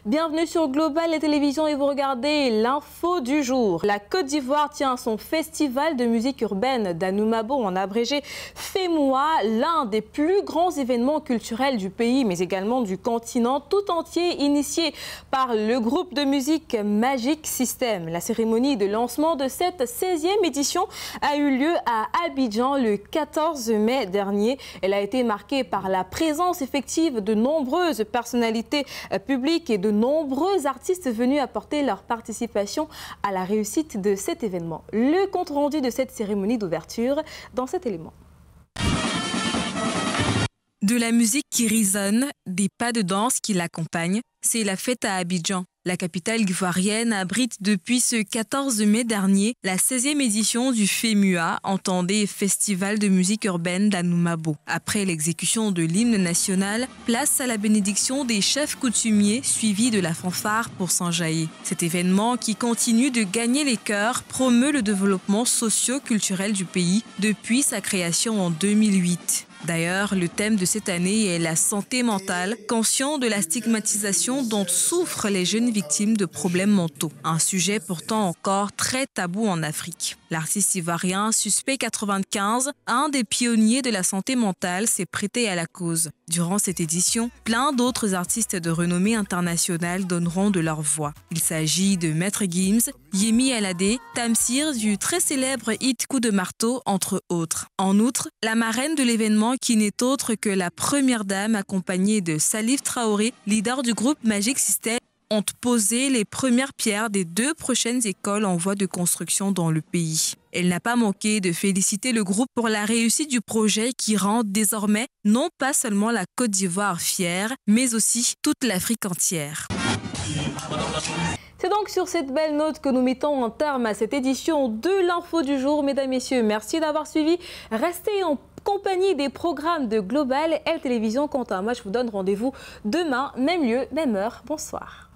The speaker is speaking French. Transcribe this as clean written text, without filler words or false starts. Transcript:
Bienvenue sur Global et Télévision et vous regardez l'info du jour. La Côte d'Ivoire tient son festival de musique urbaine d'Anoumabo, en abrégé FEMUA, l'un des plus grands événements culturels du pays, mais également du continent tout entier, initié par le groupe de musique Magic System. La cérémonie de lancement de cette 16e édition a eu lieu à Abidjan le 14 mai dernier. Elle a été marquée par la présence effective de nombreuses personnalités publiques et de nombreux artistes venus apporter leur participation à la réussite de cet événement. Le compte-rendu de cette cérémonie d'ouverture dans cet élément. De la musique qui résonne, des pas de danse qui l'accompagnent, c'est la fête à Abidjan. La capitale ivoirienne abrite depuis ce 14 mai dernier la 16e édition du FEMUA, entendez Festival de musique urbaine d'Anoumabo. Après l'exécution de l'hymne national, place à la bénédiction des chefs coutumiers suivi de la fanfare pour s'enjailler. Cet événement qui continue de gagner les cœurs promeut le développement socio-culturel du pays depuis sa création en 2008. D'ailleurs, le thème de cette année est la santé mentale, conscient de la stigmatisation dont souffrent les jeunes victimes de problèmes mentaux. Un sujet pourtant encore très tabou en Afrique. L'artiste ivoirien Suspect 95, un des pionniers de la santé mentale, s'est prêté à la cause. Durant cette édition, plein d'autres artistes de renommée internationale donneront de leur voix. Il s'agit de Maître Gims, Yemi Alade, Tamsir du très célèbre hit Coup de marteau, entre autres. En outre, la marraine de l'événement qui n'est autre que la première dame accompagnée de Salif Traoré, leader du groupe Magic System, ont posé les premières pierres des 2 prochaines écoles en voie de construction dans le pays. Elle n'a pas manqué de féliciter le groupe pour la réussite du projet qui rend désormais non pas seulement la Côte d'Ivoire fière, mais aussi toute l'Afrique entière. C'est donc sur cette belle note que nous mettons un terme à cette édition de l'info du jour. Mesdames, Messieurs, merci d'avoir suivi. Restez en compagnie des programmes de Global et Télévision. Quant à moi, je vous donne rendez-vous demain, même lieu, même heure. Bonsoir.